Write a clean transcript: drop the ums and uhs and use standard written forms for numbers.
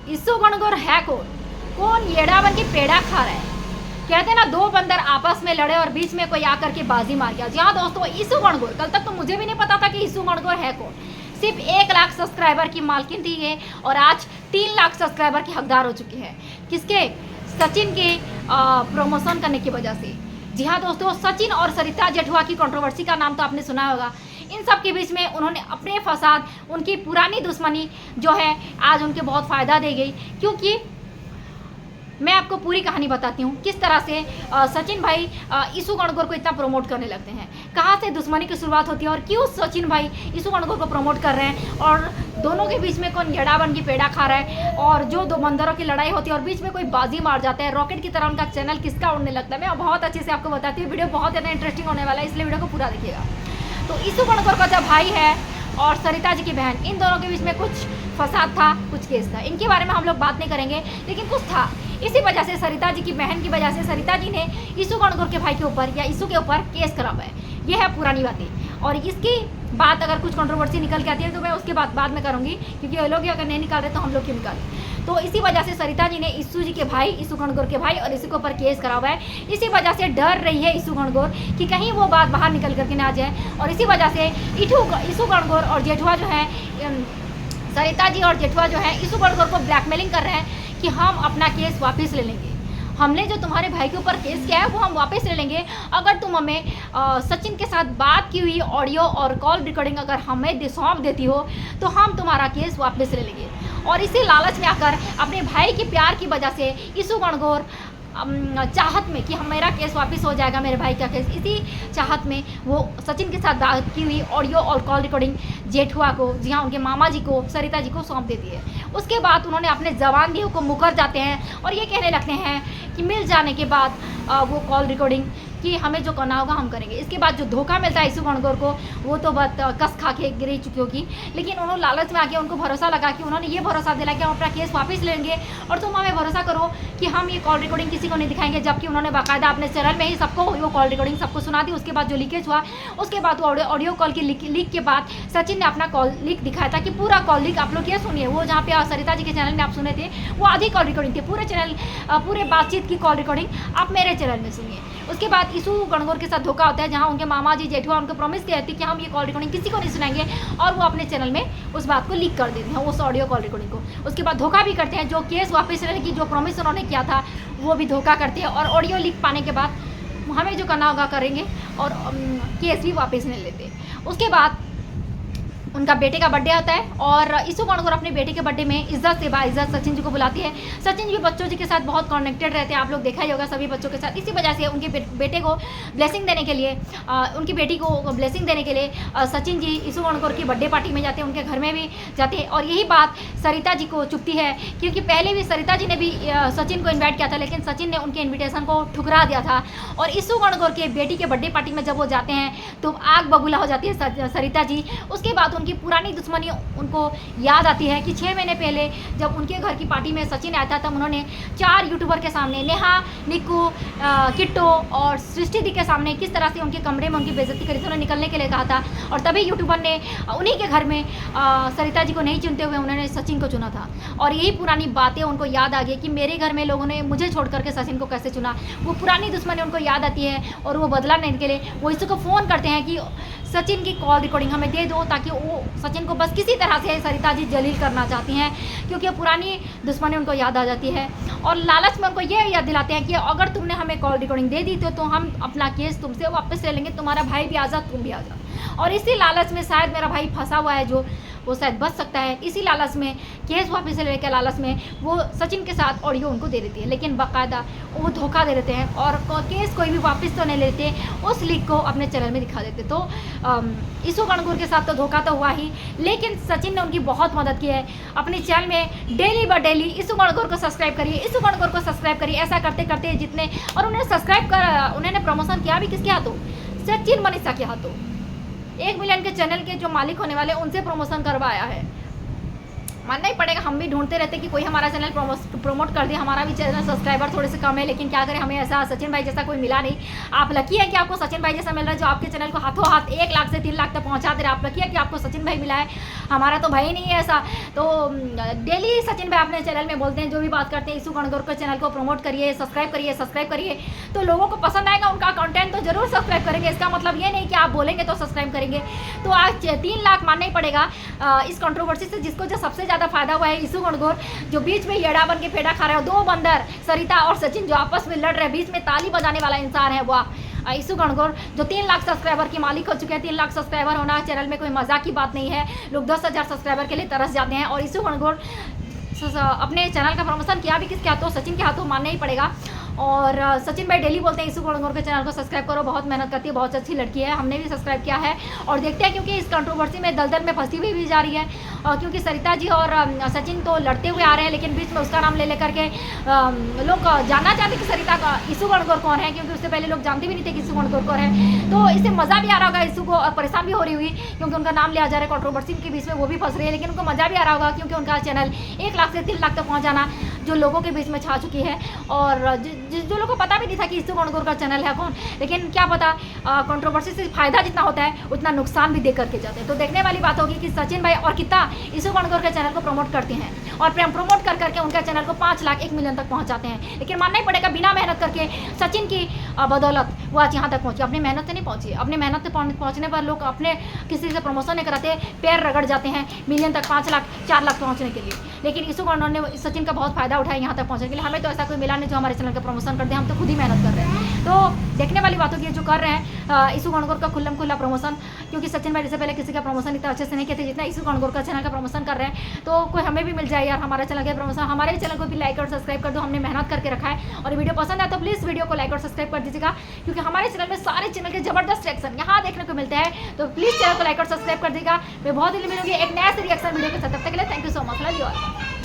इसु गणगौर है कौन? कौन येड़ा बन के पेड़ा खा रहा है? कहते हैं ना, दो बंदर आपस में लड़े और बीच में कोई आकर के बाजी मार गया। जी हाँ दोस्तों, इसु गणगौर, कल तक तो मुझे भी नहीं पता था कि इसु गणगौर है कौन। सिर्फ 1 लाख सब्सक्राइबर की मालकिन थी ये, और आज 3 लाख सब्सक्राइबर की हकदार हो चुकी है। किसके? सचिन के प्रमोशन करने की वजह से। जी हाँ दोस्तों, सचिन और सरिता जेठवा की कंट्रोवर्सी का नाम तो आपने सुना होगा। इन सब के बीच में उन्होंने अपने फसाद, उनकी पुरानी दुश्मनी जो है आज उनके बहुत फ़ायदा दे गई। क्योंकि मैं आपको पूरी कहानी बताती हूँ किस तरह से सचिन भाई इसु गणगौर को इतना प्रमोट करने लगते हैं, कहाँ से दुश्मनी की शुरुआत होती है और क्यों सचिन भाई इसु गणगौर को प्रमोट कर रहे हैं, और दोनों के बीच में कौन येड़ा बन के पेड़ा खा रहा है, और जो दो बंदरों की लड़ाई होती है और बीच में कोई बाजी मार जाता है, रॉकेट की तरह उनका चैनल किसका उड़ने लगता है। मैं बहुत अच्छे से आपको बताती हूँ, वीडियो बहुत ज़्यादा इंटरेस्टिंग होने वाला है, इसलिए वीडियो को पूरा देखिएगा। तो इसु गणगौर का जो भाई है और सरिता जी की बहन, इन दोनों के बीच में कुछ फसाद था, कुछ केस था। इनके बारे में हम लोग बात नहीं करेंगे, लेकिन कुछ था। इसी वजह से सरिता जी की बहन की वजह से सरिता जी ने इसु गणगौर के भाई के ऊपर या इसु के ऊपर केस करा हुआ है। ये है पुरानी बातें, और इसकी बात अगर कुछ कंट्रोवर्सी निकल के आती है तो मैं उसके बाद में करूँगी, क्योंकि ये लोग अगर नहीं निकाल रहे तो हम लोग क्यों निकालें। तो इसी वजह से सरिता जी ने इसु जी के भाई, इसु गणगौर के भाई और इसु के ऊपर केस करा हुआ है। इसी वजह से डर रही है इसु गणगौर कि कहीं वो बात बाहर निकल करके ना आ जाए, और इसी वजह से इसु गणगौर और जेठवा जो है, सरिता जी और जेठवा जो है इसु गणगौर को ब्लैकमेलिंग कर रहे हैं कि हम अपना केस वापस ले लेंगे। हमने जो तुम्हारे भाई के ऊपर केस किया है वो हम वापस ले लेंगे, अगर तुम हमें सचिन के साथ बात की हुई ऑडियो और कॉल रिकॉर्डिंग अगर हमें सौंप देती हो तो हम तुम्हारा केस वापस ले लेंगे। और इसी लालच में आकर अपने भाई के प्यार की वजह से इसु गणगौर चाहत में कि हम मेरा केस वापस हो जाएगा, मेरे भाई का केस, इसी चाहत में वो सचिन के साथ बात की हुई ऑडियो और कॉल रिकॉर्डिंग जेठुआ को, जी हाँ उनके मामा जी को, सरिता जी को सौंप देती है। उसके बाद उन्होंने अपने जवान दियों को मुकर जाते हैं और ये कहने लगते हैं कि मिल जाने के बाद वो कॉल रिकॉर्डिंग कि हमें जो करना होगा हम करेंगे। इसके बाद जो धोखा मिलता है इसु गणगौर को, वो तो बात कस खा के गिर चुकी होगी, लेकिन उन्होंने लालच में आके उनको भरोसा लगा कि उन्होंने ये भरोसा दिला कि हम अपना केस वापस लेंगे और तुम हमें भरोसा करो कि हम ये कॉल रिकॉर्डिंग किसी को नहीं दिखाएंगे। जबकि उन्होंने बाकायदा अपने चैनल में ही सबको वो कॉल रिकॉर्डिंग सबको सुना दी। उसके बाद जो लीकेज हुआ, उसके बाद वो ऑडियो कॉल की लीक के बाद सचिन ने अपना कॉल लीक दिखाया था कि पूरा कॉल लीक आप लोग ये सुनिए, वो जहाँ पे सरिता जी के चैनल में आप सुने थे वो आधी कॉल रिकॉर्डिंग थी, पूरे चैनल पूरे बातचीत की कॉल रिकॉर्डिंग आप मेरे चैनल में सुनिए। उसके बाद इसु गणगौर के साथ धोखा होता है, जहां उनके मामा जी जेठुआ उनको प्रॉमिस किए थे कि हम ये कॉल रिकॉर्डिंग किसी को नहीं सुनाएंगे, और वो अपने चैनल में उस बात को लीक कर देते हैं, उस ऑडियो कॉल रिकॉर्डिंग को। उसके बाद धोखा भी करते हैं, जो केस वापस लेने की जो प्रॉमिस उन्होंने किया था वो भी धोखा करते हैं, और ऑडियो लीक पाने के बाद हमें जो करना होगा करेंगे और केस भी वापस ले लेते हैं। उसके बाद उनका बेटे का बर्थडे आता है और इसु गणगौर अपने बेटे के बर्थडे में इज्जत से बाइज्जत सचिन जी को बुलाती है। सचिन जी बच्चों जी के साथ बहुत कनेक्टेड रहते हैं, आप लोग देखा ही होगा सभी बच्चों के साथ। इसी वजह से उनके बेटे को ब्लेसिंग देने के लिए, उनकी बेटी को ब्लेसिंग देने के लिए सचिन जी इसु गणगौर की बर्थडे पार्टी में जाते हैं, उनके घर में भी जाते हैं। और यही बात सरिता जी को चुभती है, क्योंकि पहले भी सरिता जी ने भी सचिन को इन्वाइट किया था, लेकिन सचिन ने उनके इन्विटेशन को ठुकरा दिया था। और इसु गणगौर के बेटी के बर्थडे पार्टी में जब वो जाते हैं तो आग बबूला हो जाती है सरिता जी। उसके बाद उनकी पुरानी दुश्मनी उनको याद आती है कि 6 महीने पहले जब उनके घर की पार्टी में सचिन आया था, तब उन्होंने 4 यूट्यूबर के सामने, नेहा, निक्कू, किट्टो और सृष्टि दी के सामने किस तरह से उनके कमरे में उनकी बेइज्जती करी थी, उन्हें निकलने के लिए कहा था। और तभी यूट्यूबर ने उन्हीं के घर में सरिता जी को नहीं चुनते हुए उन्होंने सचिन को चुना था। और यही पुरानी बातें उनको याद आ गई कि मेरे घर में लोगों ने मुझे छोड़ करके सचिन को कैसे चुना। वो पुरानी दुश्मनी उनको याद आती है और वो बदला लेने के लिए वो इसको फ़ोन करते हैं कि सचिन की कॉल रिकॉर्डिंग हमें दे दो, ताकि वो सचिन को बस किसी तरह से सरिता जी जलील करना चाहती हैं, क्योंकि पुरानी दुश्मनी उनको याद आ जाती है। और लालच में उनको ये याद दिलाते हैं कि अगर तुमने हमें कॉल रिकॉर्डिंग दे दी तो हम अपना केस तुमसे वापस ले लेंगे, तुम्हारा भाई भी आज़ाद, तुम भी आज़ाद। और इसी लालच में शायद मेरा भाई फंसा हुआ है, जो वो शायद बच सकता है। इसी लालच में, केस वापस लेने के लालच में वो सचिन के साथ ऑडियो उनको दे देती है, लेकिन बाकायदा वो धोखा दे देते हैं और केस कोई भी वापस तो नहीं लेते, उस लीक को अपने चैनल में दिखा देते। तो इसु गणगौर के साथ तो धोखा तो हुआ ही, लेकिन सचिन ने उनकी बहुत मदद की है। अपने चैनल में डेली बाय डेली इसु गणगौर को सब्सक्राइब करिए, इसु गणगौर को सब्सक्राइब करिए, ऐसा करते करते जितने, और उन्हें सब्सक्राइब कर, उन्होंने प्रमोशन किया भी किसके हाथों? सचिन मनीषा के हाथों। 1 मिलियन के चैनल के जो मालिक होने वाले उनसे प्रमोशन करवाया है। मानना ही पड़ेगा, हम भी ढूंढते रहते कि कोई हमारा चैनल प्रमोट कर दे, हमारा भी चैनल सब्सक्राइबर थोड़े से कम है, लेकिन क्या करें, हमें ऐसा सचिन भाई जैसा कोई मिला नहीं। आप लकी है कि आपको सचिन भाई जैसा मिल रहा है, जो आपके चैनल को हाथों हाथ 1 लाख से 3 लाख तक पहुंचा दे रहा है। आप लकी है कि आपको सचिन भाई मिला है, हमारा तो भाई नहीं है ऐसा। तो डेली सचिन भाई अपने चैनल में बोलते हैं, जो भी बात करते हैं, ईशू गणगौर के चैनल को प्रमोट करिए, सब्सक्राइब करिए, तो लोगों को पसंद आएगा उनका कंटेंट तो जरूर सब्सक्राइब करेंगे। इसका मतलब ये नहीं कि आप बोलेंगे तो सब्सक्राइब करेंगे। तो आज 3 लाख मानना ही पड़ेगा इस कंट्रोवर्सी से, जिसको जो सबसे ज़्यादा फायदा हुआ है ईशू गणगौर, जो बीच में येड़ा बन के पेड़ा खा रहे हो, 2 बंदर सरिता और सचिन जो आपस में लड़ रहे हैं, बीच में ताली बजाने वाला इंसान है वो ईशू गणगौर, जो 3 लाख सब्सक्राइबर की मालिक हो चुके हैं। 3 लाख सब्सक्राइबर होना चैनल में कोई मजाक की बात नहीं है, लोग 10,000 सब्सक्राइबर के लिए तरस जाते हैं। और ईशू गणगौर अपने चैनल का प्रमोशन किया भी किसके हाथों, सचिन के हाथों, मानना ही पड़ेगा। और सचिन भाई डेली बोलते हैं ईशू गणगौर के चैनल को सब्सक्राइब करो, बहुत मेहनत करती है, बहुत अच्छी लड़की है, हमने भी सब्सक्राइब किया है और देखते हैं, क्योंकि इस कंट्रोवर्सी में दलदल में फंसी हुई भी जा रही है। और क्योंकि सरिता जी और सचिन तो लड़ते हुए आ रहे हैं, लेकिन बीच में उसका नाम ले लेकर के लोग जानना चाहते कि सरिता का ईशू गणगौर कौन है, क्योंकि उससे पहले लोग जानते भी नहीं थे कि ईशू गणगौर कौन है। तो इससे मज़ा भी आ रहा होगा ईशू को, और परेशान भी हो रही हुई क्योंकि उनका नाम लिया जा रहा है, कंट्रोवर्सी के बीच में वो भी फंस रही है, लेकिन उनको मज़ा भी आ रहा होगा क्योंकि उनका चैनल 1 लाख से 3 लाख तक पहुँच जाना जो लोगों के बीच में छा चुकी है। और जो लोगों को पता भी नहीं था कि ईशू गणगौर का चैनल है कौन, लेकिन क्या पता कंट्रोवर्सी से फायदा जितना होता है उतना नुकसान भी दे करके जाते हैं। तो देखने वाली बात होगी कि सचिन भाई और कितना ईशू गणगौर के चैनल को प्रमोट करते हैं, और प्रमोट कर करके उनका चैनल को 5 लाख 1 मिलियन तक पहुंचाते हैं। लेकिन मानना ही पड़ेगा, बिना मेहनत करके सचिन की बदौलत वो आज यहाँ तक पहुंची, अपनी मेहनत से नहीं पहुंची। अपनी मेहनत से पहुंचने पर लोग अपने किसी से प्रमोशन नहीं कराते, पैर रगड़ जाते हैं मिलियन तक, 5 लाख 4 लाख पहुंचने के लिए। लेकिन ईशू गणगौर ने सचिन का बहुत फायदा उठाया यहाँ तक पहुंचने के लिए। हमें तो ऐसा कोई मिला नहीं जो हमारे चैनल का प्रमोशन करते हैं, हम तो खुद ही मेहनत कर रहे हैं। तो देखने वाली बात होगी जो कर रहे हैं ईशू गणगौर का खुल्लम खुल्ला प्रमोशन, क्योंकि सचिन भाई से पहले किसी का प्रमोशन इतना अच्छे से नहीं किए थे जितना ईशू गणगौर का चैनल का प्रमोशन कर रहे हैं। तो कोई हमें भी मिल जाए यार हमारा चैनल का प्रमोशन, हमारे भी चैनल को भी लाइक और सब्सक्राइब कर दो, हमने मेहनत करके रखा है। और वीडियो पसंद है तो प्लीज़ वीडियो को लाइक और सब्सक्राइब कर दीजिएगा, क्योंकि हमारे चैनल में सारे चैनल के जबरदस्त रिएक्शन यहाँ देखने को मिलते हैं। तो प्लीज़ चैनल को लाइक और सब्सक्राइब कर दीजिएगा। मैं बहुत ही मिलूंगी एक नया रिएक्शन वीडियो के साथ, तब तक के लिए thank you so much, love you all.